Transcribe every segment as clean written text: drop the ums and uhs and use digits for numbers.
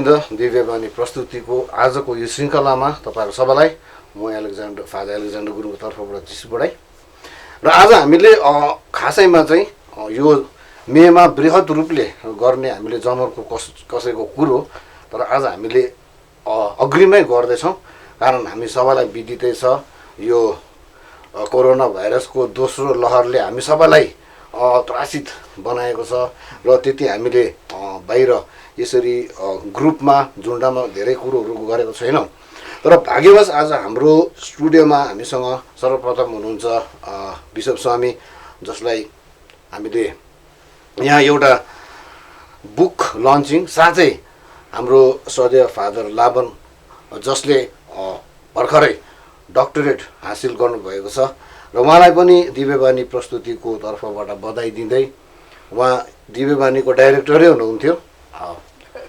दर्शकवृन्द, दिव्यवाणी प्रस्तुतिको आजको यो श्रृङ्खलामा तपाईँहरू सबैलाई म फादर एलेक्जेन्डर गुरुङको तर्फबाट चिसो बढाइ र आज हामीले खासैमा चाहिँ यो मेमा बृहत रूपले गर्ने हामीले जमर्को कसैको कुरो, तर आज हामीले अग्रिमै गर्दैछौँ। कारण हामी सबैलाई विदितै छ यो कोरोना भाइरसको दोस्रो लहरले हामी सबैलाई त्रासित बनाएको छ र त्यति हामीले बाहिर यसरी ग्रुपमा झुन्डमा धेरै कुरोहरू गरेको छैनौँ। तर भाग्यवश आज हाम्रो स्टुडियोमा हामीसँग सर्वप्रथम हुनुहुन्छ बिशप स्वामी, जसलाई हामीले यहाँ एउटा बुक लन्चिङ, साथै हाम्रो सदैव फादर लाबन जसले भर्खरै डक्टरेट हासिल गर्नुभएको छ र उहाँलाई पनि दिव्यवाणी प्रस्तुतिको तर्फबाट बधाई दिँदै, उहाँ दिव्यवाणीको डाइरेक्टरै हुनुहुन्थ्यो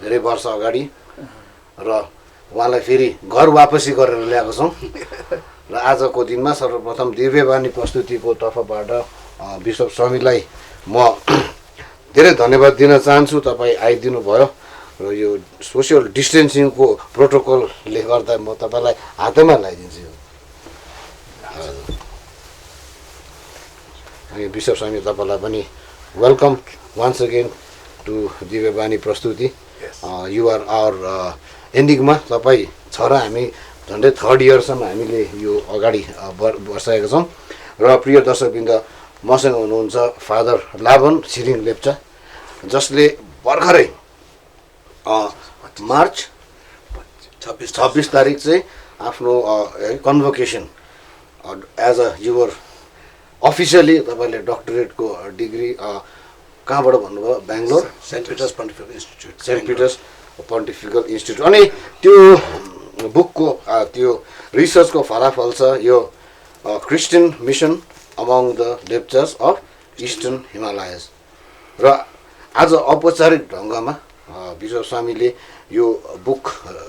धेरै वर्ष अगाडि र उहाँलाई फेरि घर वापसी गरेर ल्याएको छौँ र आजको दिनमा सर्वप्रथम दिव्यवाणी प्रस्तुतिको तर्फबाट बिशप स्वामीलाई म धेरै धन्यवाद दिन चाहन्छु। तपाईँ आइदिनु भयो र यो सोसियल डिस्टेन्सिङको प्रोटोकलले गर्दा म तपाईँलाई हातैमा लगाइदिन्छु। अनि बिशप स्वामी, तपाईँलाई पनि welcome once again to Divyavani प्रस्तुति। यु आर आवर एन्डिङमा तपाईँ छ र हामी झन्डै 3rd इयरसम्म हामीले यो अगाडि बसाएका छौँ। र प्रिय दर्शकवृन्द, मसँग हुनुहुन्छ फादर लाबन छिरिङ लेप्चा, जसले भर्खरै मार्च 26 तारिक चाहिँ आफ्नो convocation as a your officially तपाईँले डक्टरेटको डिग्री कहाँबाट भन्नुभयो? Bangalore saint Peter's pontifical institute. Saint Peter's pontifical institute. अनि त्यो बुकको त्यो रिसर्चको फलाफल छ यो Christian mission among the Lepchas of eastern Himalayas. र आज औपचारिक ढङ्गमा बिशप स्वामीले यो बुक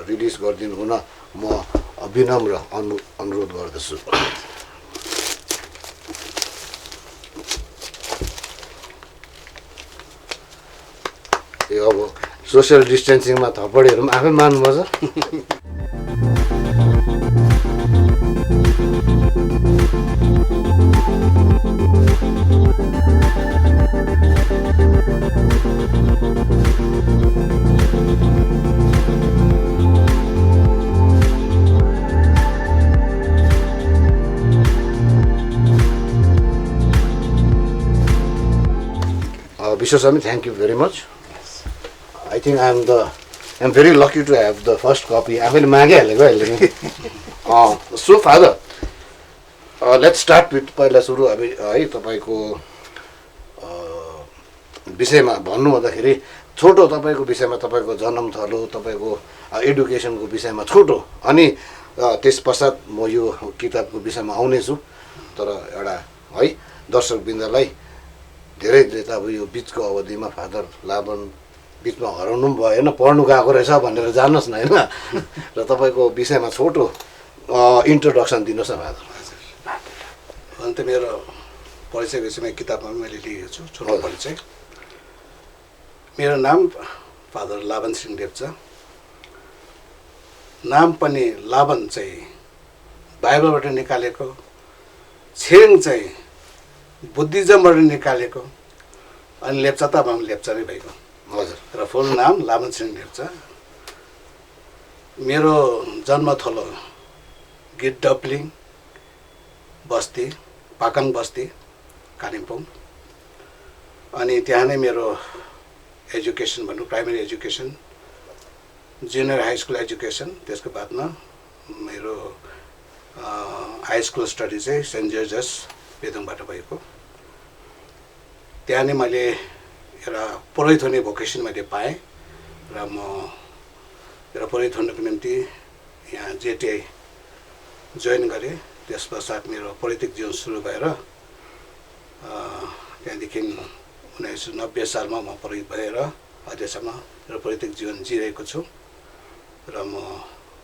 रिलिज गरिदिनु हुन म विनम्र अनुरोध गर्दछु। यो अब सोसियल डिस्टेन्सिङमा थपडीहरू पनि आफै मान्नुपर्छ। Bishop Swami, thank you very much. I think I'm very lucky to have the first copy. आफैले मागिहालेको अहिले नि। So father, let's start with पहिला सुरु अब है तपाईँको विषयमा भन्नुभन्दाखेरि छोटो तपाईँको विषयमा, तपाईँको जन्मथलो, तपाईँको एडुकेसनको विषयमा छोटो, अनि त्यस पश्चात म यो किताबको विषयमा आउनेछु। तर एउटा है दर्शकवृन्दलाई धेरैले त अब यो बिचको अवधिमा फादर लाबन बिचमा हराउनु पनि भएन, पढ्नु गएको रहेछ भनेर जानुहोस् न, होइन? र तपाईँको विषयमा छोटो इन्ट्रोडक्सन दिनुहोस् न फादर। अन्त मेरो परिचय विषयमा किताबमा पनि मैले लेखेको छु, छोटो परिचय। मेरो नाम फादर लाबन सिंह लेप्चा। नाम पनि लाबन चाहिँ बाइबलबाट निकालेको, छिरिङ चाहिँ बुद्धिज्मबाट निकालेको, अनि लेप्चा त अब लेप्चा नै भइगयो। हजुर। र फुल नाम लाबन सिंह लेप्चा। मेरो जन्मथलो गिडडप्लिङ बस्ती, पाकाङ बस्ती, कालिम्पोङ। अनि त्यहाँ नै मेरो एजुकेसन भनौँ, primary education, junior high school education, त्यसको बादमा मेरो हाई स्कुल स्टडी चाहिँ सेन्ट जर्जस पेदोङबाट भएको। त्यहाँ नै मैले एउटा पुरोहित हुने भोकेसन मैले पाएँ र म एउटा पुरोहित हुनको निम्ति यहाँ जेटिआई जोइन गरेँ। त्यस पश्चात मेरो पुरोहितिक जीवन सुरु भएर त्यहाँदेखि 1990 सालमा म पुरोहित भएर अहिलेसम्म मेरो पुरोहितिक जीवन जिरहेको छु र म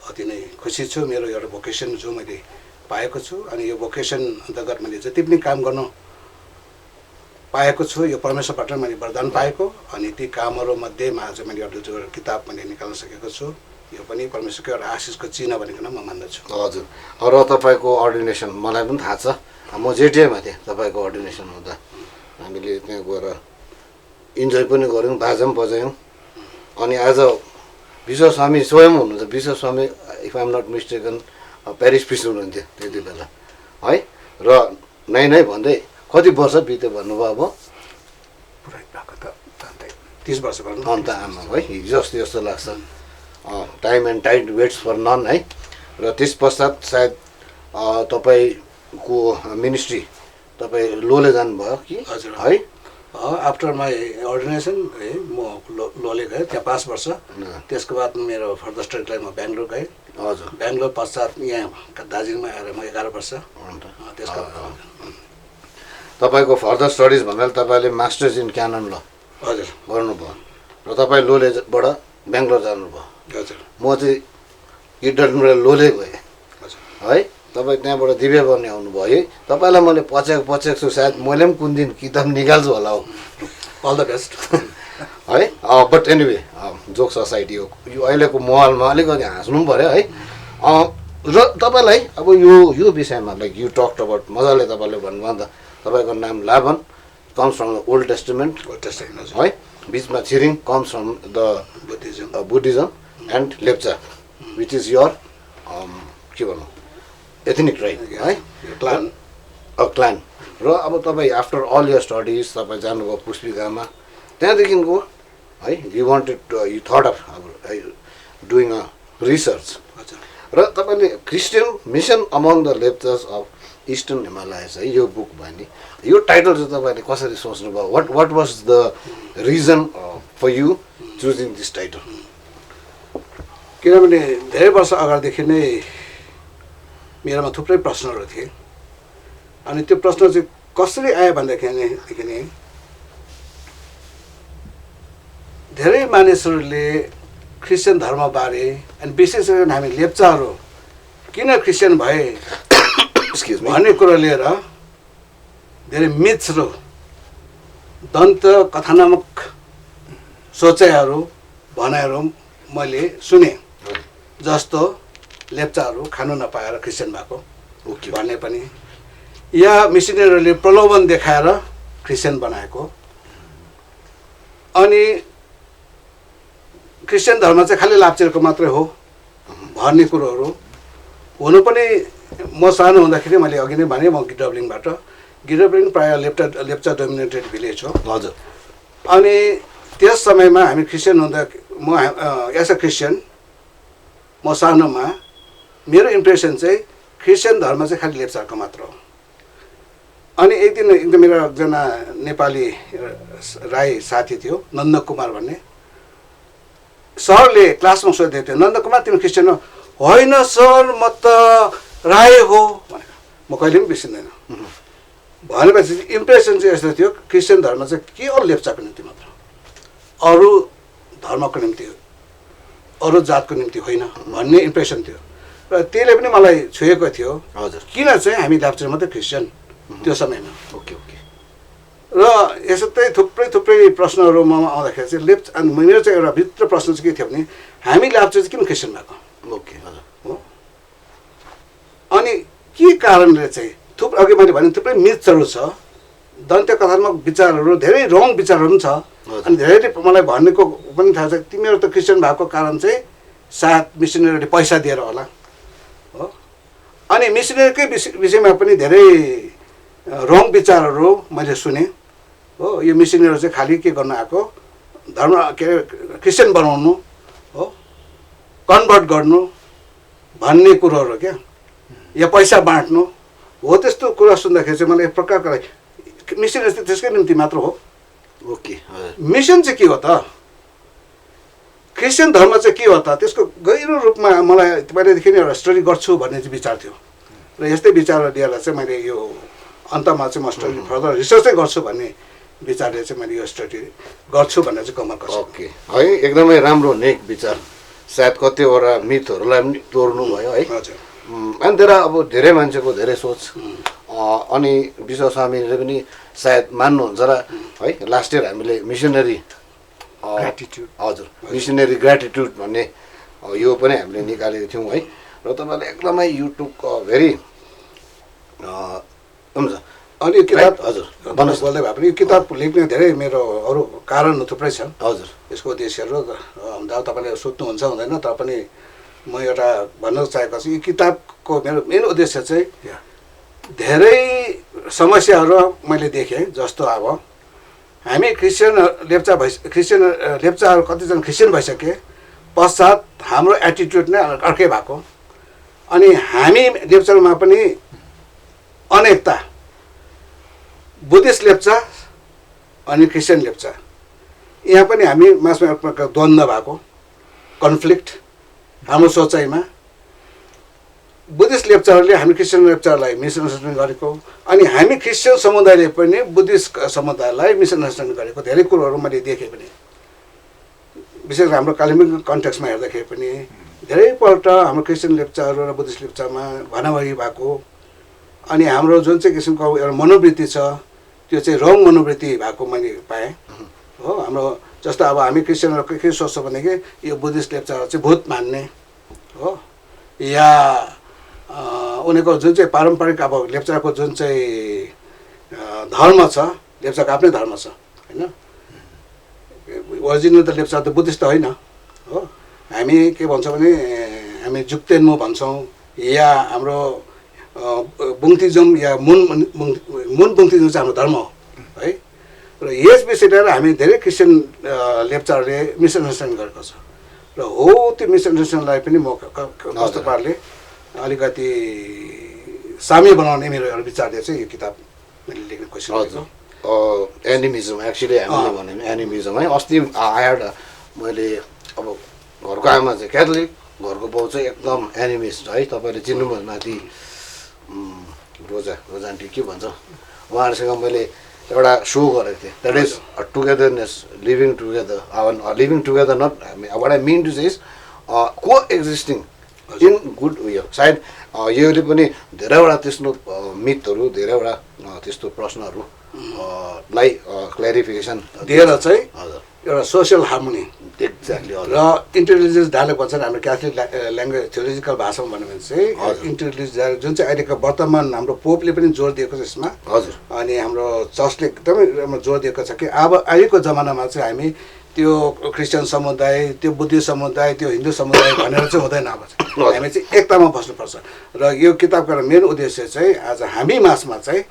अति नै खुसी छु। मेरो एउटा भोकेसन जो मैले पाएको छु, अनि यो भोकेसन अन्तर्गत मैले जति पनि काम गर्नु पाएको छु, यो परमेश्वरबाट मैले वरदान पाएको। अनि ती कामहरूमध्येमा चाहिँ मैले एउटा जो किताब मैले निकाल्न सकेको छु, यो पनि परमेश्वरको एउटा आशिषको चिन्ह भनिकन म मान्दछु। हजुर, र तपाईँको अर्डिनेसन मलाई पनि थाहा छ। म जेटिएमा थिएँ तपाईँको अर्डिनेसन हुँदा। हामीले त्यहाँ गएर इन्जोय पनि गऱ्यौँ, बाजा पनि बजायौँ। अनि आज विश्वस्वामी स्वयं हुनुहुन्छ, Vishwaswami if I'm not mistaken parish priest हुनुहुन्थ्यो त्यति बेला है। र नै भन्दै कति वर्ष बित्यो भन्नुभयो अब? पुरै भएको त 30 वर्ष गर्नु अन्त आमा है, हिजो जस्तो जस्तो लाग्छ। Time and tide waits for none है। र त्यस पश्चात सायद तपाईँको मिनिस्ट्री तपाईँ लोले जानुभयो कि? हजुर है। आफ्टर माई अर्डिनेसन है म लोले गएँ, त्यहाँ 5 वर्ष। त्यसको बाद मेरो फर्दर स्टडीलाई म बेङ्गलोर गएँ। हजुर, बेङ्गलोर पश्चात यहाँ दार्जिलिङमा आएर म 11 वर्ष। त्यसको तपाईँको फर्दर स्टडिज भन्नाले तपाईँले मास्टर्स इन क्यानन ल हजुर गर्नुभयो र तपाईँ लोलेबाट बेङ्गलोर जानुभयो। हजुर म चाहिँ इडलबाट लोले गएँ हजुर है। तपाईँ त्यहाँबाट दिव्य गर्ने आउनुभयो है। तपाईँलाई मैले पछेको छु, सायद मैले पनि कुन दिन किताब निकाल्छु होला हो। अल द बेस्ट है। बट एनिवे जोक सोसाइटी हो यो अहिलेको माहौलमा, अलिकति हाँस्नु पनि पऱ्यो है। र तपाईँलाई अब यो विषयमा लाइक यु टक्ड अबाउट मजाले तपाईँले भन्नुभयो नि त, तपाईँको नाम Laban comes from the Old Testament है। बिचमा Tshering comes from the Buddhism and Lepcha which is your के भनौँ एथनिक ट्राइब है, क्लान। र अब तपाईँ आफ्टर अल यर स्टडिज तपाईँ जानुभयो पुस्पिकामा, त्यहाँदेखिको है you wanted you thought of doing a research. र तपाईँले Christian mission among the Lepchas of eastern Himalayas है यो बुक भयो नि, यो टाइटल चाहिँ तपाईँले कसरी सोच्नुभयो? What was the reason for you choosing this title? किनभने धेरै वर्ष अगाडिदेखि नै मेरोमा थुप्रै प्रश्नहरू थिए। अनि त्यो प्रश्न चाहिँ कसरी आयो भनेदेखि नि धेरै मानिसहरूले क्रिस्चियन धर्मबारे अनि विशेष गरी हामी लेप्चाहरू किन क्रिस्चियन भए भन्ने कुरो लिएर धेरै मिथ्सहरू दन्त कथनात्मक सोचाइहरू भनाइहरू मैले सुने। जस्तो लेप्चाहरू खानु नपाएर क्रिस्चियन भएको भन्ने पनि, या मिसनरीहरूले प्रलोभन देखाएर क्रिस्चियन बनाएको। अनि क्रिस्चियन धर्म चाहिँ खालि लाप्चेहरूको मात्रै हो भन्ने कुरोहरू हुनु पनि। म सानो हुँदाखेरि मैले अघि नै भने म गिडब्लिङबाट, गिडब्लिङ प्रायः लेप्चा डोमिनेटेड भिलेज हो। हजुर। अनि त्यस समयमा हामी क्रिस्चियन हुँदा म एज अ क्रिस्चियन म सानोमा मेरो इम्प्रेसन चाहिँ क्रिस्चियन धर्म चाहिँ खालि लेप्चाहरूको मात्र हो। अनि एक दिन एकदम मेरो एकजना नेपाली राई साथी थियो नन्द कुमार भन्ने, सरले क्लासमा सोध्दै थियो नन्द कुमार तिमी क्रिस्चियन हो? होइन सर म त राई हो भनेर। म कहिले पनि बिर्सिँदैन। भनेपछि इम्प्रेसन चाहिँ यस्तो थियो क्रिस्चियन धर्म चाहिँ केवल लेप्चाको निम्ति मात्र, अरू धर्मको निम्ति अरू जातको निम्ति होइन भन्ने इम्प्रेसन थियो। र त्यसले पनि मलाई छोएको थियो। हजुर। किन चाहिँ हामी लाप्चे मात्रै क्रिस्चियन त्यो समयमा। Okay okay. र यस्तै थुप्रै प्रश्नहरू ममा आउँदाखेरि चाहिँ अनि मेरो चाहिँ एउटा भित्र प्रश्न चाहिँ के थियो भने हामी लाप्चे चाहिँ किन क्रिस्चियन भएको? ओके हजुर हो। अनि के कारणले चाहिँ अघि मैले भने थुप्रै मिथ्सहरू छ, दन्त्य कथात्मक विचारहरू, धेरै रङ विचारहरू पनि छ। अनि धेरै मलाई भनेको पनि थाहा छ तिमीहरू त क्रिस्चियन भएको कारण चाहिँ सायद मिसनरीहरूले पैसा दिएर होला हो। अनि मिसनरीकै विषयमा पनि धेरै रङ विचारहरू मैले सुने हो। यो मिसनरीहरू चाहिँ खालि के गर्न आएको, धर्म के अरे क्रिस्चियन बनाउनु हो, कन्भर्ट गर्नु भन्ने कुरोहरू क्या, या पैसा बाँड्नु हो। त्यस्तो कुरा सुन्दाखेरि चाहिँ मलाई एक प्रकारको मिसनरी चाहिँ त्यसकै निम्ति मात्र हो। ओके। मिसन चाहिँ के हो त? क्रिस्चियन धर्म चाहिँ के हो त? त्यसको गहिरो रूपमा मलाई पहिल्यैदेखि नै एउटा स्टडी गर्छु भन्ने चाहिँ विचार थियो। र यस्तै विचारहरू लिएर चाहिँ मैले यो अन्तमा चाहिँ म स्टडी फर्दर रिसर्चै गर्छु भन्ने विचारले चाहिँ मैले यो स्टडी गर्छु भनेर चाहिँ कमल गर्छु। ओके है, एकदमै राम्रो नेक विचार। सायद कतिवटा मिथहरूलाई पनि तोड्नु भयो है। हजुर। अनि तर अब धेरै मान्छेको धेरै सोच अनि विश्व स्वामीले पनि सायद मान्नुहुन्छ र है लास्ट इयर हामीले मिसनरी ग्र्याटिट्युड हजुर मिसनरी ग्र्याटिट्युड भन्ने यो पनि हामीले निकालेको थियौँ है र तपाईँले एकदमै युट्युब भेरी हुन्छ अनि यो किताब हजुर भन्नुहोस् बोल्दै भए पनि यो किताब लेख्ने धेरै मेरो अरू कारणहरू थुप्रै छन् हजुर यसको उद्देश्यहरू हुँदा तपाईँले सोध्नुहुन्छ हुँदैन तर पनि म एउटा भन्न चाहेको छु यो किताबको मेरो मेन उद्देश्य चाहिँ धेरै समस्याहरू मैले देखेँ जस्तो अब हामी क्रिस्चियन लेप्चाहरू कतिजना क्रिस्चियन भइसके पश्चात हाम्रो एटिट्युड नै अर्कै भएको अनि हामी लेप्चामा पनि अनेकता बुद्धिस्ट लेप्चा अनि क्रिस्चियन लेप्चा यहाँ पनि हामी माझमा एक प्रकारको द्वन्द्व भएको कन्फ्लिक्ट हाम्रो सोचाइमा बुद्धिस्ट लेप्चाहरूले हामी क्रिस्चियन लेप्चाहरूलाई मिसअन्डरस्ट्यान्डिङ गरेको अनि हामी क्रिस्चियन समुदायले पनि बुद्धिस्ट समुदायलाई मिसअन्डरस्ट्यान्डिङ गरेको धेरै कुरोहरू मैले देखेँ पनि विशेष हाम्रो कालिम्पोङ कन्टेक्समा हेर्दाखेरि पनि धेरैपल्ट हाम्रो क्रिस्चियन लेप्चाहरू र बुद्धिस्ट लेप्चामा भनाभनी भएको अनि हाम्रो जुन चाहिँ किसिमको एउटा मनोवृत्ति छ त्यो चाहिँ रङ मनोवृत्ति भएको मैले पाएँ हो हाम्रो जस्तो अब हामी क्रिस्चियनहरू के सोच्छौँ भनेदेखि यो बुद्धिस्ट लेप्चाहरू चाहिँ भूत मान्ने हो या उनीहरूको जुन चाहिँ पारम्परिक अब लेप्चाको जुन चाहिँ धर्म छ लेप्चाको आफ्नै धर्म छ होइन ओरिजिनल त लेप्चा त बुद्धिस्ट त होइन हो हामी के भन्छौँ भने हामी जुक्तेन्मो भन्छौँ या हाम्रो बुङ्तिजम या मुन बुङ्तिजम चाहिँ हाम्रो धर्म हो है र यस विषय लिएर हामी धेरै क्रिस्चियन लेप्चाहरूले मिसअन्डरस्ट्यान्ड गरेको छ र हो त्यो मिसअन्डरस्ट्यान्डलाई पनि म कस्तो पाराले अलिकति साम्य बनाउने मेरो एउटा विचारले चाहिँ यो किताब मैले लेख्ने कोसिस गरेको एनिमिजम एक्चुली हामीले भन्यो भने एनिमिजम है अस्ति आएर मैले अब घरको आमा चाहिँ क्याथोलिक घरको बाउ चाहिँ एकदम एनिमिस्ट है तपाईँले चिन्नुभयो माथि रोजान्टी के भन्छ उहाँहरूसँग मैले एउटा सो गरेको थिएँ that is togetherness living together living together not what I mean to चाहिँ को एक्जिस्टिङ इन गुड उयो सायद योले पनि धेरैवटा त्यस्तो मिथहरू धेरैवटा त्यस्तो प्रश्नहरू लाई क्ल्यारिफिकेसन दिएर चाहिँ हजुर एउटा सोसियल हार्मोनी एक्ज्याक्टली र इन्टेलिजेन्स डायलग भन्छ हाम्रो क्याथोलिक ल्याङ्ग्वेज थियोलोजिकल भाषामा भन्यो भने चाहिँ इन्टेलिजेन्स जुन चाहिँ अहिलेको वर्तमान हाम्रो पोपले पनि जोड दिएको छ यसमा हजुर अनि हाम्रो चर्चले एकदमै राम्रो जोड दिएको छ कि अब अहिलेको जमानामा चाहिँ हामी त्यो क्रिस्चियन समुदाय त्यो बुद्धिस्ट समुदाय त्यो हिन्दू समुदाय भनेर चाहिँ हुँदैन अब हामी चाहिँ एकतामा बस्नुपर्छ र यो किताबको मेन उद्देश्य चाहिँ आज हामी माझमा चाहिँ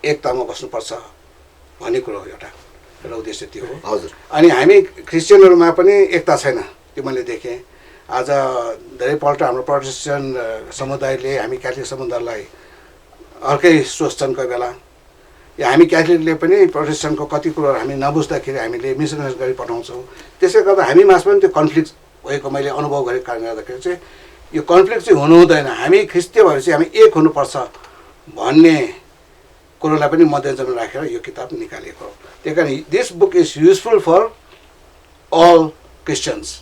एकतामा बस्नुपर्छ भन्ने कुरो हो एउटा उद्देश्य त्यो हो हजुर अनि हामी क्रिस्चियनहरूमा पनि एकता छैन त्यो मैले देखेँ आज धेरैपल्ट हाम्रो प्रोटेस्टेन्ट समुदायले हामी क्याथोलिक समुदायलाई अर्कै सोच्छन् कोही बेला या हामी क्याथोलिकले पनि प्रोटेस्टेन्टको कति कुरोहरू हामी नबुझ्दाखेरि हामीले मिसअन्डरस्ट्यान्ड गरी पठाउँछौँ त्यसै गर्दा हामी माझ पनि त्यो कन्फ्लिक्ट भएको मैले अनुभव गरेको कारणले गर्दाखेरि चाहिँ यो कन्फ्लिक्ट चाहिँ हुनु हुँदैन हामी ख्रिस्तीय भएपछि हामी एक हुनुपर्छ भन्ने कुरोलाई पनि मध्यनजर राखेर यो किताब निकालेको हो त्यही कारण this book is useful for all Christians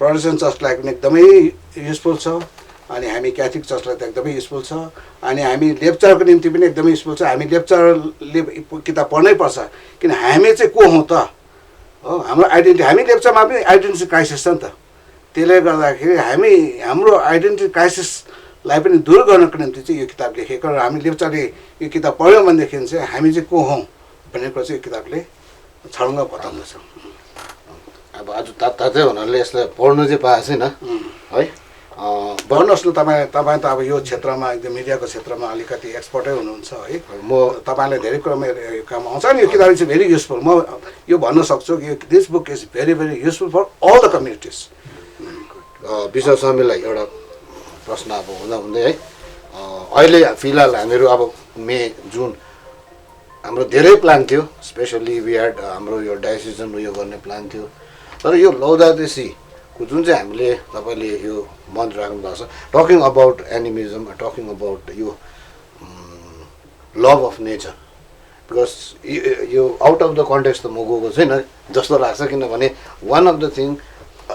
Protestant चर्चलाई पनि एकदमै युजफुल छ अनि हामी क्याथोलिक चर्चलाई त एकदमै युजफुल छ अनि हामी लेप्चारको निम्ति पनि एकदमै युजफुल छ हामी लेप्चारले किताब पढ्नै पर्छ किन हामी चाहिँ को हौँ त हो हाम्रो आइडेन्टिटी हामी लेप्चामा पनि आइडेन्टिटी क्राइसिस छ नि त त्यसले गर्दाखेरि हामी हाम्रो आइडेन्टिटी क्राइसिसलाई पनि दूर गर्नको निम्ति चाहिँ यो किताब लेखेको र हामी लेप्चाले यो किताब पढ्यौँ भनेदेखि चाहिँ हामी चाहिँ को हौँ भन्ने कुरा चाहिँ यो किताबले छर्लङ्ग बताउँदछ अब आज तातै हुनाले यसलाई पढ्नु चाहिँ पाएको छैन है भन्नुहोस् न तपाईँ त अब यो क्षेत्रमा एकदम मिडियाको क्षेत्रमा अलिकति एक्सपर्टै हुनुहुन्छ है म तपाईँलाई धेरै कुरामा यो काम आउँछ नि यो किताब चाहिँ भेरी युजफुल म यो भन्न सक्छु कि this book is very very useful for all the communities विश्व स्वामीलाई एउटा प्रश्न अब हुँदै है अहिले फिलहाल हामीहरू अब मे जुन हाम्रो धेरै प्लान थियो स्पेसल्ली वी ह्याड हाम्रो यो डाइसिजन उयो गर्ने प्लान थियो तर यो लौदादेशीको जुन चाहिँ हामीले तपाईँले यो मन राख्नु भएको छ talking about animism talking about यो लभ अफ नेचर बिकज यो आउट अफ द कन्टेक्स्ट त म गएको छैन जस्तो लाग्छ किनभने one of the thing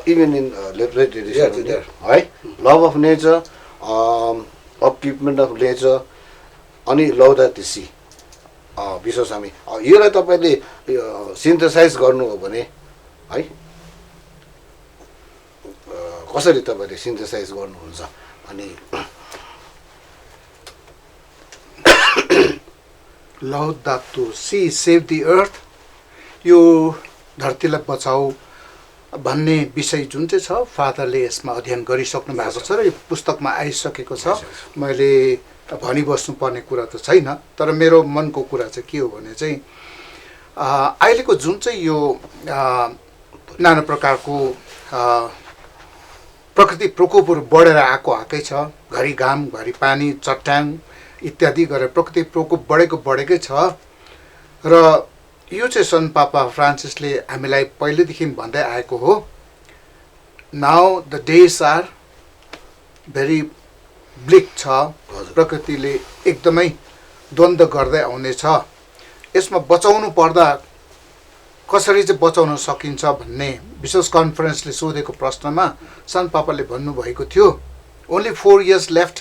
even in literate tradition है love of nature upkeepment of nature अनि लौदाती सी विश्वस्वामी योलाई तपाईँले सिन्थेसाइज गर्नु हो भने है कसरी तपाईँले सिन्थेसाइज गर्नुहुन्छ अनि लौदातो सी सेभ द अर्थ यो धरतीलाई बचाऊ भन्ने विषय जुन चाहिँ छ फादरले यसमा अध्ययन गरिसक्नु भएको छ र यो पुस्तकमा आइसकेको छ। मैले भनिबस्नु पर्ने कुरा त छैन, तर मेरो मनको कुरा चाहिँ के हो भने चाहिँ अहिलेको जुन चाहिँ यो नाना प्रकारको प्रकृति प्रकोपहरू बढेर आएकै छ, घरि घाम घरि पानी चट्टान इत्यादि गरेर प्रकृति प्रकोप बढेकै छ र यो चाहिँ सन्त पापा फ्रान्सिसले हामीलाई पहिलेदेखि भन्दै आएको हो। Now the days are very bleak छ, प्रकृतिले एकदमै द्वन्द्व गर्दै आउनेछ। यसमा बचाउनु पर्दा कसरी चाहिँ बचाउन सकिन्छ भन्ने विशेष कन्फरेन्सले सोधेको प्रश्नमा सन्त पापाले भन्नुभएको थियो only 4 years left,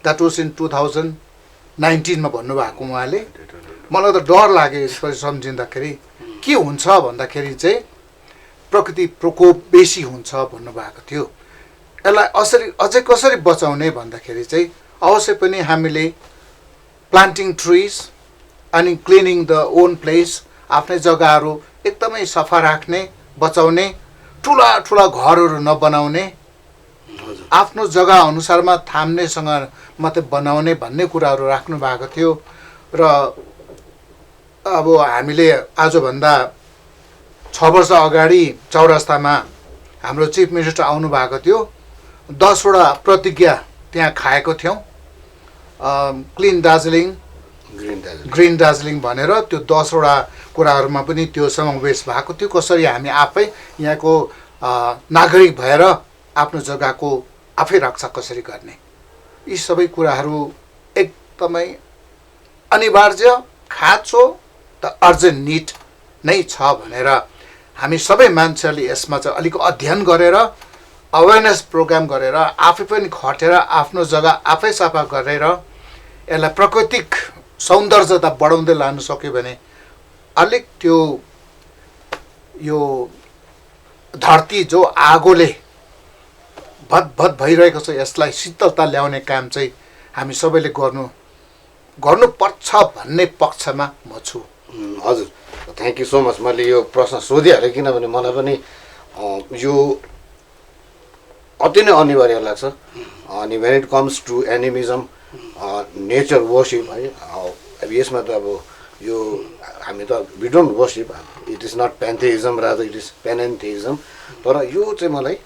that was in 2019 मा भन्नुभएको उहाँले। मलाई त डर लाग्यो यसरी सम्झिँदाखेरि के हुन्छ भन्दाखेरि चाहिँ प्रकृति प्रकोप बेसी हुन्छ भन्नुभएको थियो। यसलाई अझै कसरी बचाउने भन्दाखेरि चाहिँ अवश्य पनि हामीले प्लान्टिङ ट्रिज अनि क्लिनिङ द ओन प्लेस, आफ्नै जग्गाहरू एकदमै सफा राख्ने, बचाउने, ठुला ठुला घरहरू नबनाउने, आफ्नो जग्गा अनुसारमा थाम्नेसँग मात्रै बनाउने भन्ने कुराहरू राख्नु भएको थियो। र अब हामीले आजभन्दा 6 वर्ष अगाडि चौरस्तामा हाम्रो चिफ मिनिस्टर आउनु भएको थियो, 10 वटा प्रतिज्ञा त्यहाँ खाएको थियौँ, क्लिन दार्जिलिङ ग्रिन दार्जिलिङ भनेर। त्यो 10 वटा कुराहरूमा पनि त्यो समावेश भएको थियो। कसरी हामी आफै यहाँको नागरिक भएर आफ्नो जग्गाको आफै रक्षा कसरी गर्ने, यी सबै कुराहरू एकदमै अनिवार्य, खाँचो त अर्जेन्ट निड नै छ भनेर हामी सबै मान्छेहरूले यसमा चाहिँ अलिक अध्ययन गरेर अवेरनेस प्रोग्राम गरेर आफै पनि खटेर आफ्नो जग्गा आफै सफा गरेर यसलाई प्राकृतिक सौन्दर्यता बढाउँदै लानु सक्यो भने अलिक त्यो यो धरती जो आगोले भत भइरहेको छ यसलाई शीतलता ल्याउने काम चाहिँ हामी सबैले गर्नुपर्छ भन्ने पक्षमा म छु। हजुर, थ्याङ्क यू सो मच। मैले यो प्रश्न सोधिहालेँ किनभने मलाई पनि यो अति नै अनिवार्य लाग्छ। अनि when it comes to animism, nature worship है, अब यसमा त अब यो हामी त we don't worship, it is not pantheism, rather it is panentheism. तर यो चाहिँ मलाई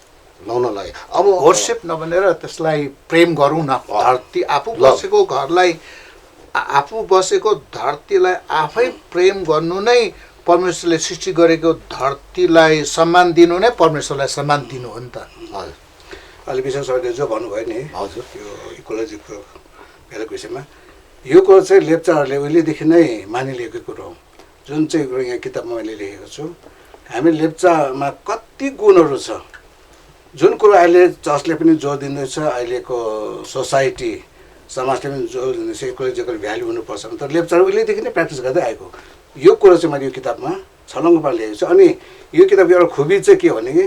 लाउन लाग्यो। अब वर्सिप नभनेर त्यसलाई प्रेम गरौँ न। धरती आफू बसेको धरतीलाई आफै प्रेम गर्नु नै परमेश्वरले सृष्टि गरेको धरतीलाई सम्मान दिनु नै परमेश्वरलाई सम्मान दिनु हो नि त। हजुर, अहिले विशेष गरी जो भन्नुभयो नि हजुर यो इकोलोजीको भेलाको विषयमा, यो कुरो चाहिँ लेप्चाहरूले उहिलेदेखि नै मानिलिएको कुरो हो। जुन चाहिँ कुरो यहाँ किताबमा मैले लेखेको छु, हामी लेप्चामा कति गुणहरू छ जुन कुरो अहिले जसले पनि जोड दिँदैछ, अहिलेको सोसाइटी समाजले पनि जोड दिँदैछ इकोलोजिकल भ्याल्यु हुनुपर्छ। तर लेप्चाहरू उहिलेदेखि नै प्र्याक्टिस गर्दै आएको यो कुरो चाहिँ मैले यो किताबमा छलङ्ग पारेर लेखेको छु। अनि यो किताबको एउटा खुबी चाहिँ के भने कि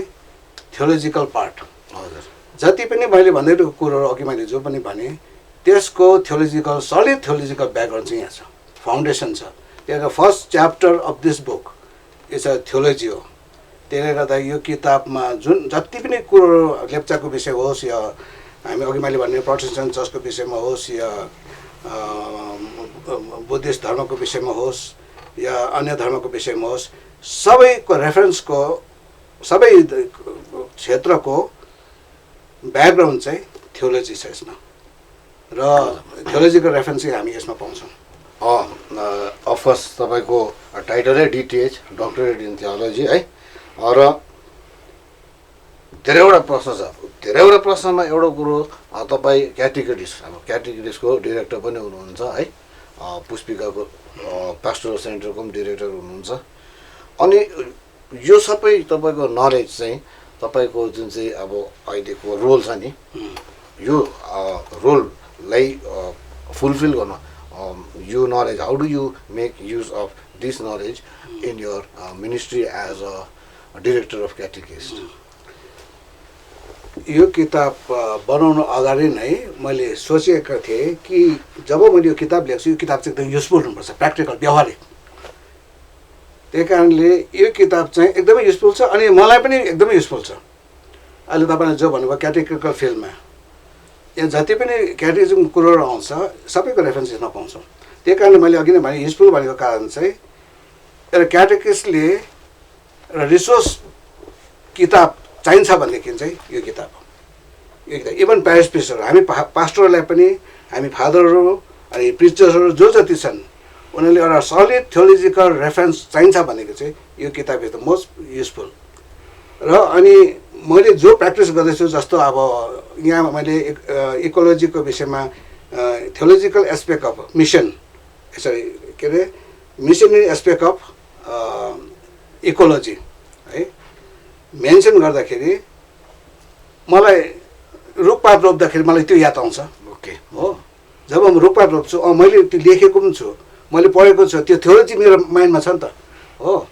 थियोलोजिकल पार्ट, हजुर, जति पनि मैले भनिरहेको कुरोहरू अघि मैले जो पनि भने त्यसको थियोलोजिकल सलिड थियोलोजिकल ब्याकग्राउन्ड चाहिँ यहाँ छ, फाउन्डेसन छ। त्यसको first chapter of this book is a theology हो। त्यसले गर्दा यो किताबमा जुन जति पनि कुरो लेप्चाको विषय होस् या हामी अघि मैले भन्ने प्रोटेस्टेन्ट चर्चको विषयमा होस् या बुद्धिस्ट धर्मको विषयमा होस् या अन्य धर्मको विषयमा होस्, सबैको रेफरेन्सको सबै क्षेत्रको ब्याकग्राउन्ड चाहिँ थियोलोजी छ यसमा र थियोलोजीको रेफरेन्स चाहिँ हामी यसमा पाउँछौँ। अफकोर्स तपाईँको टाइटलै डिटिएच, डक्टरेट इन थियोलोजी है। र धेरैवटा प्रश्न छ। धेरैवटा प्रश्नमा एउटा कुरो, तपाईँ क्याटेगोरिजको डिरेक्टर पनि हुनुहुन्छ है, पुष्पिकाको पास्टोरल सेन्टरको पनि डिरेक्टर हुनुहुन्छ। अनि यो सबै तपाईँको नलेज चाहिँ तपाईँको जुन चाहिँ अब अहिलेको रोल छ नि, यो रोललाई फुलफिल गर्न यो knowledge, how do you make use of this knowledge in your ministry as a director of catechist? यो किताब बनाउनु अगाडि नै मैले सोचेको थिएँ कि जब मैले यो किताब लेख्छु, यो किताब चाहिँ एकदम युजफुल हुनुपर्छ, प्र्याक्टिकल, व्यवहारिक। त्यही कारणले यो किताब चाहिँ एकदमै युजफुल छ अनि मलाई पनि एकदमै युजफुल छ। अहिले तपाईँले जो भन्नुभयो क्याटेगोरिकल फिल्डमा यहाँ जति पनि क्याटेगोरिजम कुरोहरू आउँछ सबैको रेफरेन्स यसमा पाउँछौँ। त्यही कारणले मैले अघि नै भने युजफुल भनेको कारण चाहिँ एउटा क्याटेकिस्टले एउटा रिसोर्स किताब चाहिन्छ भनेदेखि चाहिँ यो किताब हो। यो किताब इभन प्यारिस प्रिस्टहरू, हामी पास्टरलाई पनि, हामी फादरहरू अनि प्रिचर्सहरू जो जति छन् उनीहरूले एउटा सलिड थियोलोजिकल रेफरेन्स चाहिन्छ भनेको चाहिँ यो किताब इज द मोस्ट युजफुल। र अनि मैले जो प्र्याक्टिस गर्दैछु, जस्तो अब यहाँ मैले इकोलोजीको विषयमा theological aspect of mission, sorry के अरे मिसनरी एस्पेक्ट अफ इकोलोजी है मेन्सन गर्दाखेरि मलाई रुखपात रोप्दाखेरि मलाई त्यो याद आउँछ। ओके हो, जब म रुखपात रोप्छु मैले त्यो लेखेको पनि छु, मैले पढेको छु, त्यो थियोलोजी मेरो माइन्डमा छ नि त। हो,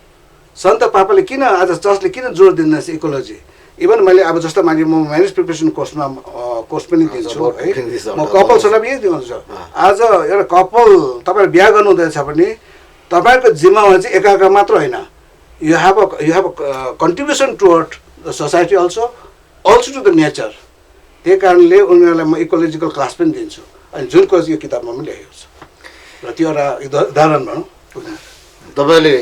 सन्त पापाले किन आज चर्चले किन जोड दिँदैछ इकोलोजी? इभन मैले अब जस्तो माने म म्यारेज प्रिपरेसन कोर्स पनि दिन्छु है, म कपल्सहरूलाई पनि यही दिन्छु। आज एउटा कपाल तपाईँले बिहा गर्नु हुँदैछ भने तपाईँको जिम्मामा चाहिँ एकाका मात्र होइन, you have a contribution toward the society also to the nature. त्यही कारणले उनीहरूलाई म इकोलोजिकल क्लास पनि दिन्छु अनि जुन कुरा यो किताबमा पनि लेखेको छ। र त्यो एउटा उदाहरण भनौँ। तपाईँले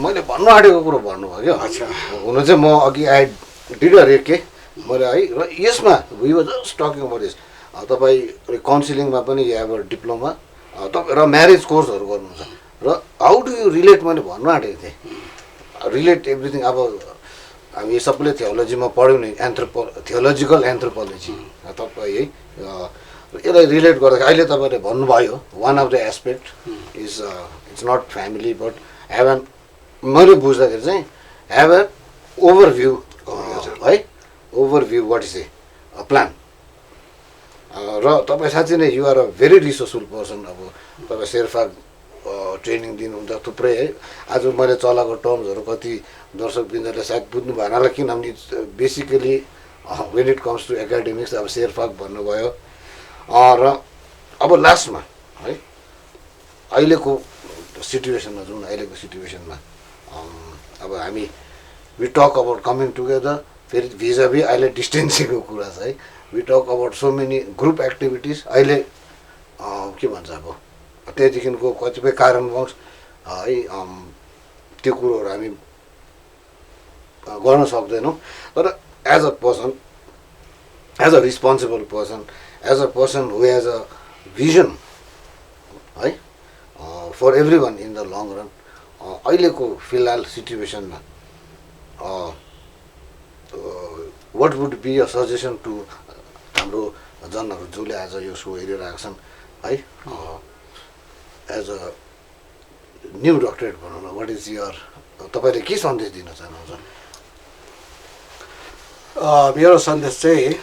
मैले भन्नु आँटेको कुरो भन्नुभयो क्या। अच्छा, हुनु चाहिँ म अघि डिड रेड के मैले है, र यसमा we was just talking about this. तपाईँ काउन्सिलिङमा पनि अब डिप्लोमा तपाईँ र म्यारेज कोर्सहरू गर्नुहुन्छ र हाउ डु यु रिलेट मैले भन्नु आँटेको थिएँ, रिलेट एभ्रिथिङ। अब हामी सबैले थियोलोजीमा पढ्यौँ नि, थियोलोजिकल एन्थ्रोपोलोजी तपाईँ है, यसलाई रिलेट गर्दाखेरि अहिले तपाईँले भन्नुभयो one of the aspect is it's not family but have an, मैले बुझ्दाखेरि चाहिँ हेभ एन ओभरभ्यू है, overview what is a plan. र तपाईँ साँच्चै नै you're a very resourceful person. अब तपाईँ शेर्पा ट्रेनिङ दिनुहुन्छ थुप्रै है। आज मैले चलाएको टर्म्सहरू कति दर्शकवृन्दले सायद बुझ्नु भएन होला, किनभने basically when it comes to academics अब शेर्पा भन्नुभयो। र अब लास्टमा है अहिलेको सिचुएसनमा जाउँ न। अहिलेको सिचुएसनमा अब हामी we talk about coming together, फेरि भिजाभी अहिले डिस्टेन्सिङको कुरा छ है। We talk about so many group activities. अहिले के भन्छ अब त्यहाँदेखिको कतिपय कारणवश है त्यो कुरोहरू हामी गर्न सक्दैनौँ। तर as a person, as a responsible person, as a person who has a vision है for everyone in the long run, अहिलेको फिलहाल सिचुएसनमा what would be a suggestion to हाम्रो जनहरू जसले आज यो सो हेरिरहेको छन् है, एज अ न्यू डक्टरेट भनौँ न, वाट इज यर, तपाईँले के सन्देश दिन चाहनुहुन्छ? मेरो सन्देश चाहिँ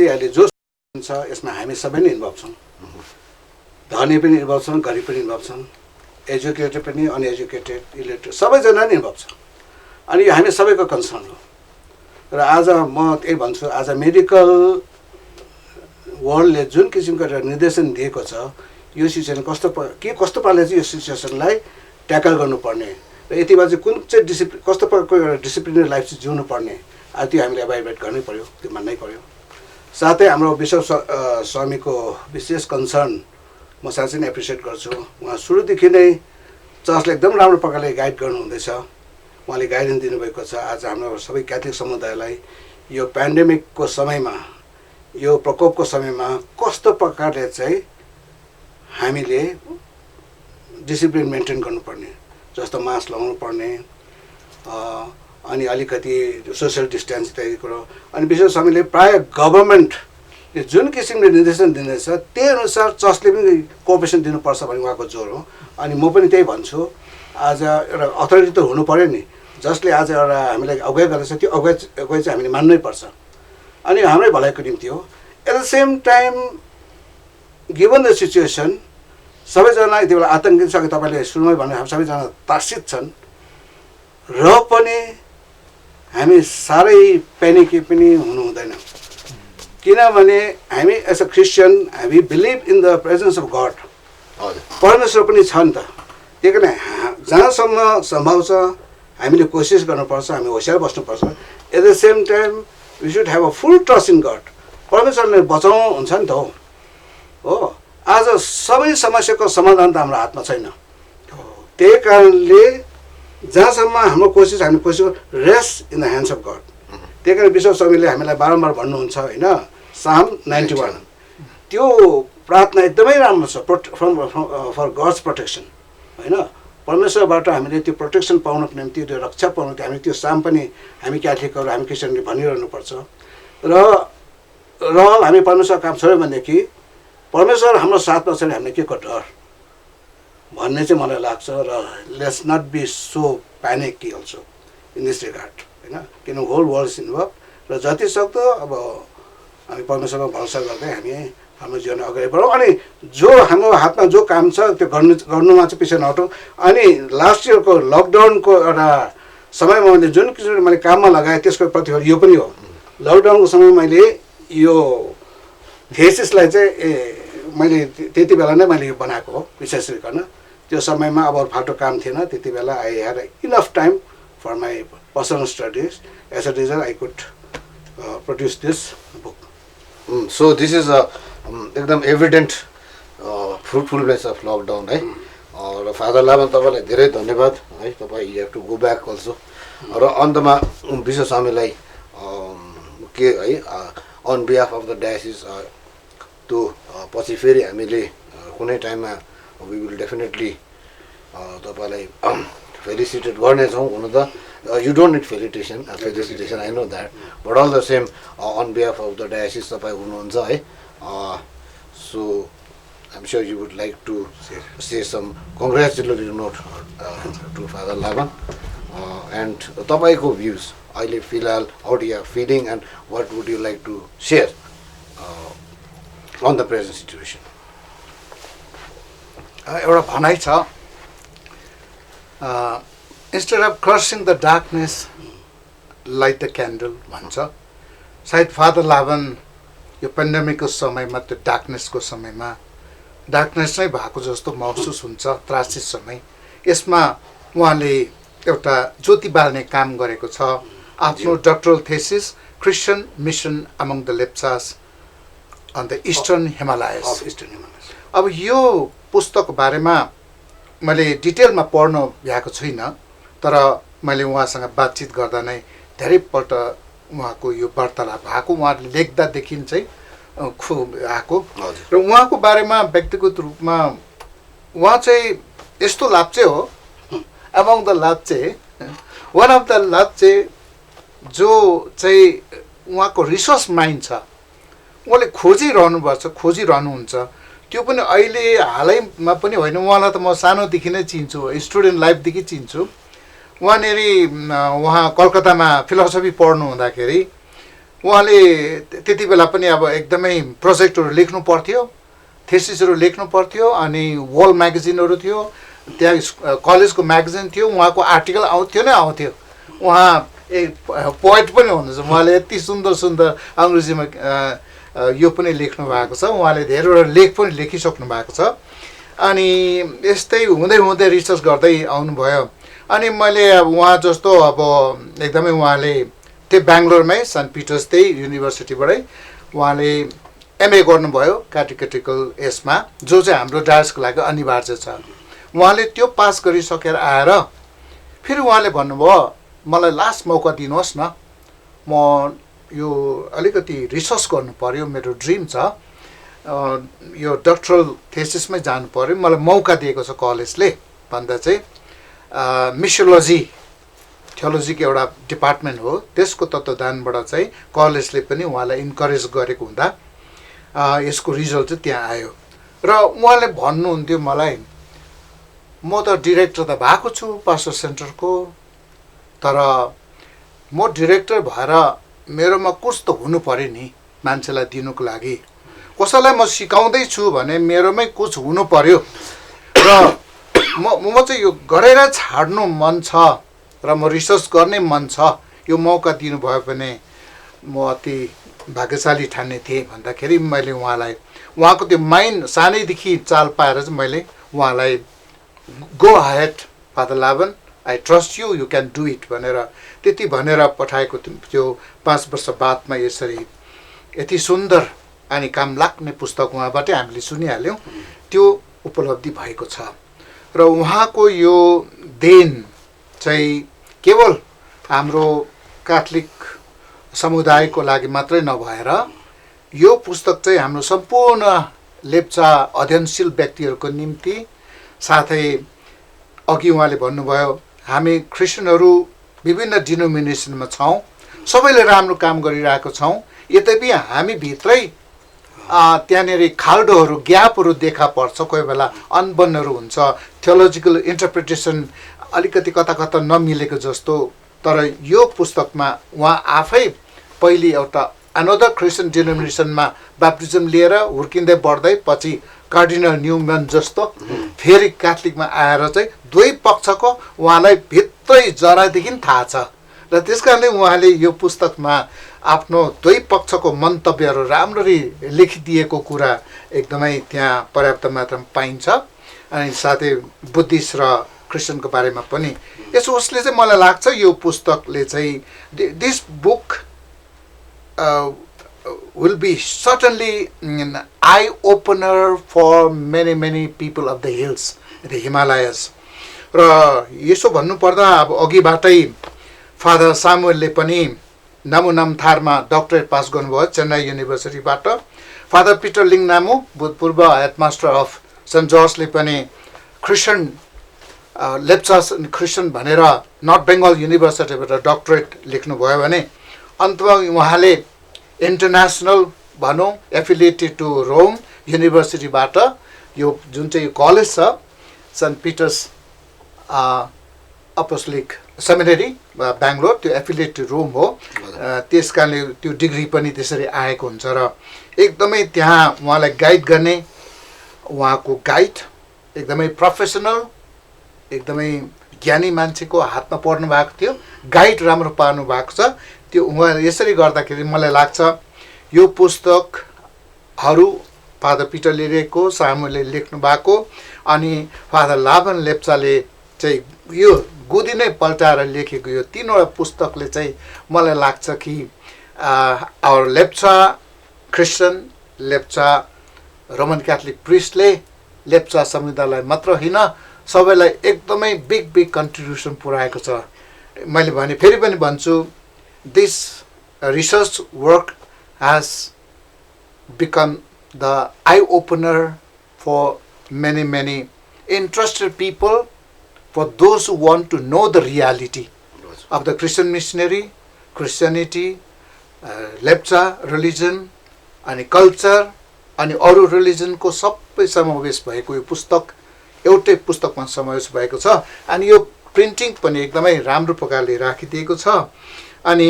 अहिले जो छ यसमा हामी सबै नै इन्भल्भ छौँ। धनी पनि इन्भल्भ छन्, गरिब पनि इन्भल्भ छन्, एजुकेटेड पनि, अनएजुकेटेड, इलिटरेट, सबैजना नै इन्भल्भ छ। अनि यो हामी सबैको कन्सर्न हो। र आज म त्यही भन्छु, आज मेडिकल वर्ल्डले जुन किसिमको एउटा निर्देशन दिएको छ, यो सिचुएसन कस्तो पाराले चाहिँ यो सिचुएसनलाई ट्याकल गर्नुपर्ने र यतिमा चाहिँ कुन चाहिँ कस्तो प्रकारको एउटा डिसिप्लिनरी लाइफ चाहिँ जिउनु पर्ने, त्यो हामीले एभाइभेट गर्नै पऱ्यो, त्यो मान्नै पऱ्यो। साथै हाम्रो विश्व स्वामीको विशेष कन्सर्न म साँच्चै नै एप्रिसिएट गर्छु। उहाँ सुरुदेखि नै चर्चले एकदम राम्रो प्रकारले गाइड गर्नुहुँदैछ, उहाँले गाइडेन्स दिनुभएको छ। आज हाम्रो सबै क्याथोलिक समुदायलाई यो पेन्डेमिकको समयमा, यो प्रकोपको समयमा कस्तो प्रकारले चाहिँ हामीले डिसिप्लिन मेन्टेन गर्नुपर्ने, जस्तो मास्क लगाउनु पर्ने, अनि अलिकति सोसियल डिस्टेन्स इत्यादि कुरो। अनि विशेष हामीले प्रायः गभर्मेन्टले जुन किसिमले निर्देशन दिँदैछ त्यही अनुसार चर्चले पनि कोअपरेसन दिनुपर्छ भन्ने उहाँको जोर हो। अनि म पनि त्यही भन्छु, आज एउटा अथोरिटी त हुनु पऱ्यो नि, जसले आज एउटा हामीलाई अगुवाई गर्दैछ त्यो अगुवाई चाहिँ हामीले मान्नै पर्छ। अनि हाम्रै भलाइको निम्ति हो। At the same time given the situation सबैजना यति बेला आतङ्कित छ कि तपाईँले सुरुमै भने सबैजना तासित छन् र पनि हामी साह्रै पेनिकी पनि हुनु हुँदैन किनभने हामी एज अ क्रिस्चियन हामी believe in the presence of God परमेश्वर पनि छ नि त त्यही कारण जहाँसम्म सम्भव छ हामीले कोसिस गर्नुपर्छ हामी होसियार बस्नुपर्छ at the same time we should have a full trust in God परमेश्वरले बचाउनु हुन्छ नि त हो आज सबै समस्याको समाधान त हाम्रो हातमा छैन त्यही कारणले जहाँसम्म हाम्रो कोसिस हामी कोसिस rest in the hands of God त्यही कारण विश्व स्वामीले हामीलाई बारम्बार भन्नुहुन्छ होइन साम 91 त्यो प्रार्थना एकदमै राम्रो छ फर गड्स प्रोटेक्सन होइन परमेश्वरबाट हामीले त्यो प्रोटेक्सन पाउनको निम्ति त्यो रक्षा पाउनको हामी त्यो साम पनि हामी क्याथोलिकहरू हामी क्रिस्चियनले भनिरहनुपर्छ र हामी परमेश्वर काम छोड्यो भनेदेखि परमेश्वर हाम्रो साथमा छ भने हामीले के को डर भन्ने चाहिँ मलाई लाग्छ र let's not be so panicky also in this regard होइन किन होल वर्ल्ड इज इन्भल्भ र जति सक्दो अब हामी परमेश्वरमा भरोसा गर्दै हामी हाम्रो जीवन अगाडि बढौँ अनि जो हाम्रो हातमा जो काम छ त्यो गर्नुमा चाहिँ पछि नहटौँ अनि लास्ट इयरको लकडाउनको एउटा समयमा मैले जुन किसिमले मैले काममा लगाएँ त्यसको प्रतिफल यो पनि हो लकडाउनको समयमा मैले यो थेसिसलाई चाहिँ मैले त्यति बेला नै मैले यो बनाएको हो विशेष गरिकन त्यो समयमा अब फाल्टो काम थिएन त्यति बेला I had enough time for my personal studies as a result I could produce this book so this is a एकदम एभिडेन्ट फ्रुटफुलनेस अफ लकडाउन है र फादर लामा तपाईँलाई धेरै धन्यवाद है तपाईँ you have to go back also र अन्तमा विश्व स्वामीलाई के है on behalf of the diocese त्यो पछि फेरि हामीले कुनै टाइममा वी विल डेफिनेटली तपाईँलाई फेलिसिटेट गर्नेछौँ हुन त you don't need felicitation I know that but all the same on behalf of the diocese तपाईँ हुनुहुन्छ है so I'm sure you would like to say some congratulatory note to Father Laban and तपाईँको views अहिले फिलहाल how do you are feeling and what would you like to share on the present situation? एउटा भनाइ छ instead of crushing the darkness light the candle भन्छ सायद father लाबन यो पेन्डेमिकको समयमा त्यो डार्कनेसको समयमा डार्कनेस नै भएको जस्तो महसुस हुन्छ त्रासित समय यसमा उहाँले एउटा ज्योति बाल्ने काम गरेको छ आफ्नो doctoral thesis Christian mission among the Lepchas on the eastern Himalayas अब यो पुस्तक बारेमा मैले डिटेलमा पढ्न भ्याएको छुइनँ तर मैले उहाँसँग बातचित गर्दा नै धेरैपल्ट उहाँको यो वार्तालाप भएको उहाँले लेख्दादेखि चाहिँ आएको र उहाँको बारेमा व्यक्तिगत रूपमा उहाँ चाहिँ यस्तो लाप्चे हो among the Lepcha one of the Lepcha जो चाहिँ उहाँको रिसर्च माइन्ड छ उहाँले खोजिरहनुहुन्छ त्यो पनि अहिले हालैमा पनि होइन उहाँलाई त म सानोदेखि नै चिन्छु स्टुडेन्ट लाइफदेखि चिन्छु उहाँ कलकत्तामा फिलोसफी पढ्नु हुँदाखेरि उहाँले त्यति बेला पनि अब एकदमै प्रोजेक्टहरू लेख्नु पर्थ्यो थेसिसहरू लेख्नु पर्थ्यो अनि वल म्यागजिनहरू थियो त्यहाँ कलेजको म्यागजिन थियो उहाँको आर्टिकल आउँथ्यो उहाँ पोइट पनि हुनुहुन्छ उहाँले यति सुन्दर सुन्दर अङ्ग्रेजीमा यो पनि लेख्नु भएको छ उहाँले धेरैवटा लेख पनि लेखिसक्नु भएको छ अनि यस्तै हुँदै हुँदै रिसर्च गर्दै आउनुभयो अनि मैले अब उहाँ जस्तो अब एकदमै उहाँले त्यो बेङ्गलोरमै सेन्ट पिटर्स त्यही युनिभर्सिटीबाटै उहाँले एमए गर्नुभयो क्याटेगोरिकल यसमा जो चाहिँ हाम्रो डायसको लागि अनिवार्य छ उहाँले त्यो पास गरिसकेर आएर फेरि उहाँले भन्नुभयो मलाई लास्ट मौका दिनुहोस् न म यो अलिकति रिसर्च गर्नु पर्यो मेरो ड्रिम छ यो डक्टरल थेसिसमै जानु पर्यो मलाई मौका दिएको छ कलेजले भन्दा चाहिँ मिसियोलोजी थियोलोजीको एउटा डिपार्टमेन्ट हो त्यसको तत्त्वधानबाट चाहिँ कलेजले पनि उहाँलाई इन्करेज गरेको हुँदा यसको रिजल्ट चाहिँ त्यहाँ आयो र उहाँले भन्नुहुन्थ्यो मलाई म त डिरेक्टर त भएको छु पास्टर सेन्टरको तर म डिरेक्टर भएर मेरोमा कुछ त हुनु पर्यो नि मान्छेलाई दिनुको लागि कसैलाई म सिकाउँदैछु भने मेरोमै कुछ हुनु पर्यो र म चाहिँ यो गरेर छाड्नु मन छ र म रिसर्च गर्ने मन छ। यो मौका दिनुभयो भने म अति भाग्यशाली ठान्ने थिएँ भन्दाखेरि मैले उहाँको त्यो माइन्ड सानैदेखि चाल पाएर चाहिँ मैले उहाँलाई go ahead father Lavan, I trust you, you can do it भनेर त्यति भनेर पठाएको त्यो 5 वर्ष बादमा यसरी यति सुन्दर अनि काम लाग्ने पुस्तक उहाँबाटै हामीले सुनिहाल्यौँ, त्यो उपलब्धि भएको छ। र उहाँको यो देन चाहिँ केवल हाम्रो क्याथोलिक समुदायको लागि मात्रै नभएर यो पुस्तक चाहिँ हाम्रो सम्पूर्ण लेप्चा अध्ययनशील व्यक्तिहरूको निम्ति, साथै अघि उहाँले भन्नुभयो हामी क्रिस्चियनहरू विभिन्न डिनोमिनेसनमा छौँ, सबैले राम्रो काम गरिरहेको छौँ, यद्यपि हामी भित्रै त्यहाँनिर खाल्डोहरू ग्यापहरू देखा पर्छ, कोही बेला अनबनहरू हुन्छ, थियोलोजिकल इन्टरप्रिटेसन अलिकति कता कता नमिलेको जस्तो। तर यो पुस्तकमा उहाँ आफै पहिले एउटा अनदर क्रिस्चियन डिनोमिनेसनमा ब्याप्टिजम लिएर हुर्किँदै बढ्दै पछि कार्डिनल न्युमन जस्तो फेरि क्याथोलिकमा आएर चाहिँ दुवै पक्षको उहाँलाई भित्रै जरादेखि थाहा छ र त्यस कारणले उहाँले यो पुस्तकमा आफ्नो दुवै पक्षको मन्तव्यहरू राम्ररी लेखिदिएको कुरा एकदमै त्यहाँ पर्याप्त मात्रामा पाइन्छ। अनि साथै बुद्धिस्ट र क्रिस्चियनको बारेमा पनि यसो उसले चाहिँ मलाई लाग्छ यो पुस्तकले चाहिँ this book will be certainly an eye opener for many people of the hills, the Himalayas. र यसो भन्नुपर्दा अब अघिबाटै फादर सामुएलले पनि नामुनामथारमा डक्टरेट पास गर्नुभयो चेन्नई युनिभर्सिटीबाट। फादर पिटर लिङनामु भूतपूर्व हेडमास्टर अफ सेन्ट जर्जले पनि क्रिस्चियन लेप्चा क्रिस्चियन भनेर नर्थ बेङ्गल युनिभर्सिटीबाट डक्टरेट लेख्नुभयो भने अन्तमा उहाँले इन्टरनेसनल भनौँ एफिलिएटेड टु रोम युनिभर्सिटीबाट यो जुन चाहिँ कलेज छ Saint Peter's Apostolic Seminary Bangalore, त्यो एफिलिएटेड रोम हो, त्यस कारणले त्यो डिग्री पनि त्यसरी आएको हुन्छ। र एकदमै त्यहाँ उहाँलाई गाइड गर्ने उहाँको गाइड एकदमै प्रोफेसनल, एकदमै ज्ञानी मान्छेको हातमा पर्नु भएको थियो, गाइड राम्रो पार्नु भएको छ। त्यो उहाँ यसरी गर्दाखेरि मलाई लाग्छ यो पुस्तकहरू फादर पिटरले लेखेको, सामुएलले लेख्नु भएको अनि फादर लाभन लेप्चाले चाहिँ यो गोदी नै पल्टाएर लेखेको यो तीनवटा पुस्तकले चाहिँ मलाई लाग्छ कि our Lepcha Christian, Lepcha Roman Catholic प्रिस्टले लेप्चा समुदायलाई मात्र होइन सबैलाई एकदमै बिग कन्ट्रिब्युसन पुऱ्याएको छ। मैले भने फेरि पनि भन्छु, this research work has become the eye opener for many interested people, for those who want to know the reality of the Christian missionary, Christianity, Lepcha religion, अनि कल्चर अनि अरू रिलिजनको सबै समावेश भएको यो पुस्तक एउटै पुस्तकमा समावेश भएको छ। अनि यो प्रिन्टिङ पनि एकदमै राम्रो प्रकारले राखिदिएको छ। अनि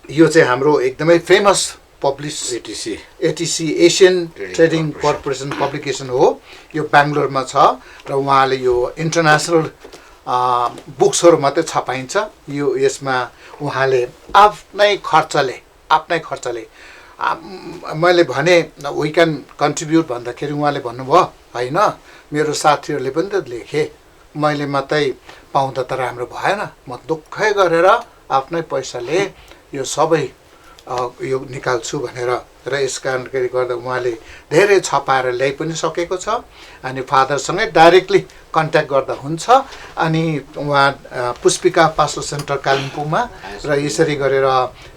यो चाहिँ हाम्रो एकदमै famous publish ATC Asian Trading Corporation publication हो, यो बेङ्गलोरमा छ र उहाँले यो इन्टरनेसनल बुक्सहरू मात्रै छपाइन्छ। यो यसमा उहाँले आफ्नै खर्चले मैले भने वी क्यान कन्ट्रिब्युट भन्दाखेरि उहाँले भन्नुभयो होइन मेरो साथीहरूले पनि त लेखे, मैले मात्रै पाउँदा त राम्रो भएन, म दुःखै गरेर आफ्नै पैसाले यो सबै यो निकाल्छु भनेर। र यस कारणले गर्दा उहाँले धेरै छपाएर ल्याइ पनि सकेको छ। अनि फादरसँगै डाइरेक्टली कन्ट्याक्ट गर्दा हुन्छ। अनि उहाँ पुष्पिका पास्टोर सेन्टर कालिम्पोङमा र यसरी गरेर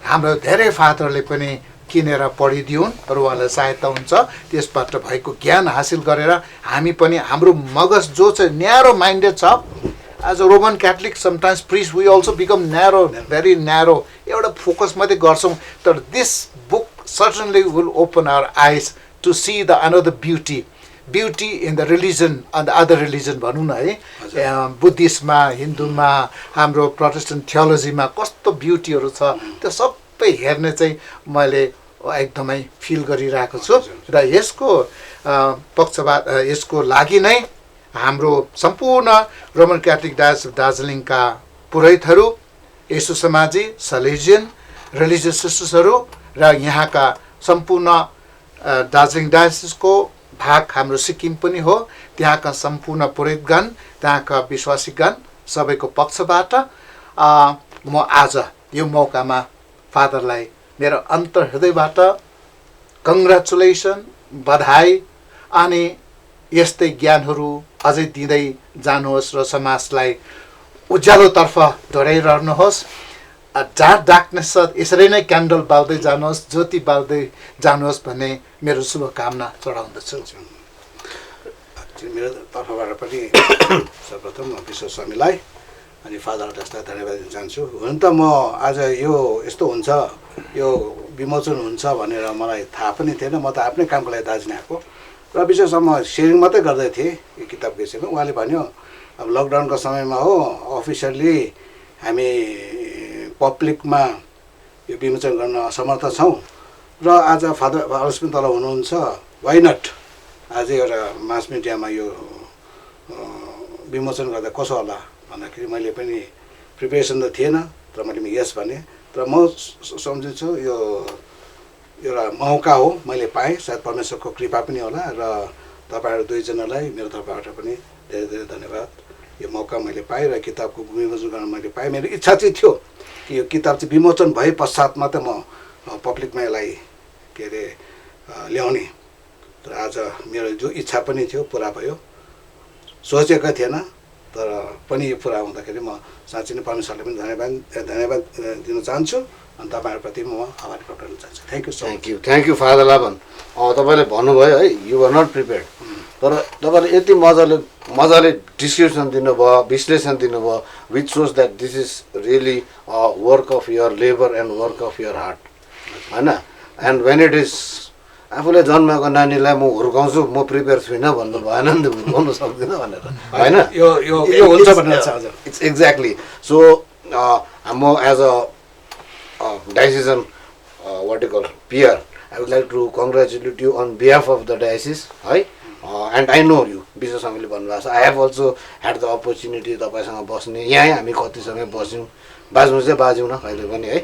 हाम्रो धेरै फादरले पनि किनेर पढिदिउन् र उहाँलाई सहायता हुन्छ। त्यसबाट भएको ज्ञान हासिल गरेर हामी पनि हाम्रो मगज जो चाहिँ न्यारो माइन्डेड छ, as a Roman Catholic sometimes priest we also become narrow, very narrow, एउटा फोकस मात्रै गर्छौँ। तर this book certainly will open our eyes to see the another beauty in the religion and the other religion भनौँ न है, बुद्धिस्टमा, हिन्दूमा, हाम्रो Protestant थियोलोजीमा कस्तो ब्युटीहरू छ त्यो सबै हेर्ने चाहिँ मैले एकदमै फिल गरिरहेको छु। र यसको पक्षबाट यसको लागि नै हाम्रो सम्पूर्ण रोमन क्याथोलिक डायसिस अफ दार्जिलिङका पुरोहितहरू, यसु समाजी, सलेजियन, रिलिजियस सिस्टर्सहरू र यहाँका सम्पूर्ण दार्जिलिङ डायसिसको भाग हाम्रो सिक्किम पनि हो, त्यहाँका सम्पूर्ण पुरोहितगण, त्यहाँका विश्वासीगण सबैको पक्षबाट म आज यो मौकामा फादरलाई मेरो अन्तर्हृदयबाट कङ्ग्रेचुलेसन, बधाई अनि यस्तै ज्ञानहरू अझै दिँदै जानुहोस् र समाजलाई उज्यालोतर्फ डोराइरहनुहोस्। जहाँ डार्कनेस छ यसरी नै क्यान्डल बाल्दै जानुहोस्, ज्योति बाल्दै जानुहोस् भन्ने मेरो शुभकामना चढाउँदछु। मेरो तर्फबाट पनि सर्वप्रथम विश्व स्वामीलाई अनि फादर जस्ता धन्यवाद दिन चाहन्छु। हुन त म आज यो यस्तो हुन्छ, यो विमोचन हुन्छ भनेर मलाई थाहा पनि थिएन। म त आफ्नै कामको लागि दार्जिलिङ आएको र विशेष म सेयरिङ मात्रै गर्दै थिएँ यो किताबको विषयमा। उहाँले भन्यो अब लकडाउनको समयमा हो, अफिसियल्ली हामी पब्लिकमा यो विमोचन गर्न असमर्थ छौँ र आज फादर पनि तल हुनुहुन्छ, वाइ नट आज एउटा मास मिडियामा यो विमोचन गर्दा कसो होला भन्दाखेरि मैले पनि प्रिपेरेसन त थिएन, तर मैले यस भने। तर म सम्झिन्छु यो एउटा मौका हो, मैले पाएँ, सायद परमेश्वरको कृपा पनि होला। र तपाईँहरू दुईजनालाई मेरो तर्फबाट पनि धेरै धेरै धन्यवाद। यो मौका मैले पाएँ र किताबको विमोचन गर्न मैले पाएँ। मेरो इच्छा चाहिँ थियो कि यो किताब चाहिँ विमोचन भए पश्चात मात्रै म पब्लिकमा यसलाई के अरे ल्याउने। तर आज मेरो जो इच्छा पनि थियो पुरा भयो, सोचेको थिएन तर पनि यो पुरा हुँदाखेरि म साँच्चै नै परमेश्वरले पनि धन्यवाद दिन चाहन्छु अनि तपाईँहरूप्रति म आभार प्रकट गर्न चाहन्छु। Thank you so much. Thank you father Lavan. तपाईँले भन्नुभयो है, यु आर नट प्रिपेयर्ड, तर तपाईँले यति मजाले डिस्क्रिप्सन दिनुभयो, विश्लेषण दिनुभयो, which shows that this is really work of your labour and work of your heart, होइन। एन्ड वेन इट इज आफूले जन्मेको नानीलाई म हुर्काउँछु, म प्रिपेयर छुइनँ भन्नु भएन नि त, हुर्काउनु सक्दिनँ भनेर, होइन। यो हुन्छ भनेर चाहन्छ। It's exactly. सो म as a decision what you call peer, I would like to congratulate you on behalf of the diocese, है। And I know you, विश्व स्वामीले भन्नुभएको छ। I have also had the opportunity तपाईँसँग बस्ने, यहीँ हामी कतिसँग बस्यौँ, बाज्नु चाहिँ बाज्यौँ न कहिले पनि है।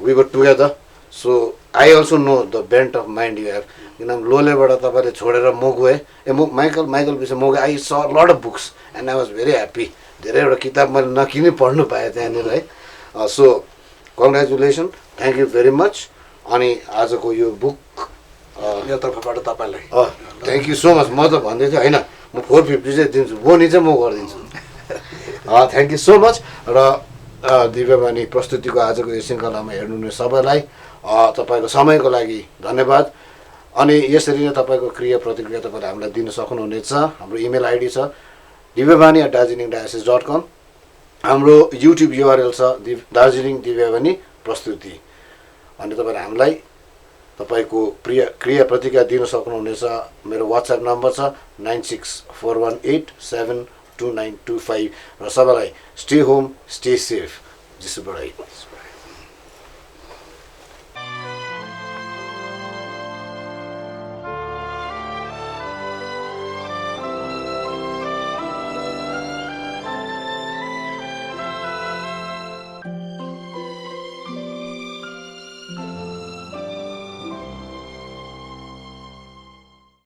We were together, so I also know the bent of mind you have. किनभने लोलेबाट तपाईँले छोडेर म गएँ, माइकल विषय म गएँ। I saw a lot of books and I was very happy. धेरैवटा किताब मैले नकिनी पढ्नु पाएँ त्यहाँनिर है। So congratulation, thank you very much. अनि आजको यो बुक यो तर्फबाट तपाईँलाई थ्याङ्क यू सो मच। म त भन्दै थिएँ होइन, म 450 चाहिँ दिन्छु, बोनी चाहिँ म गरिदिन्छु। Thank you so much. र दिव्यवाणी प्रस्तुतिको आजको यो श्रृङ्खलामा हेर्नुहुने सबैलाई तपाईँको समयको लागि धन्यवाद। अनि यसरी नै तपाईँको क्रिया प्रतिक्रिया तपाईँले हामीलाई दिन सक्नुहुनेछ। हाम्रो इमेल आइडी छ divyavani@darjeelingdiocese.com। हाम्रो युट्युब युआरएल छ दार्जिलिङ दिव्यवाणी प्रस्तुति। अनि तपाईँले हामीलाई तपाईँको क्रिया प्रतिक्रिया दिन सक्नुहुनेछ। मेरो वाट्सएप नम्बर छ 9641872925। र सबैलाई स्टे होम स्टे सेफ। जिसुबाट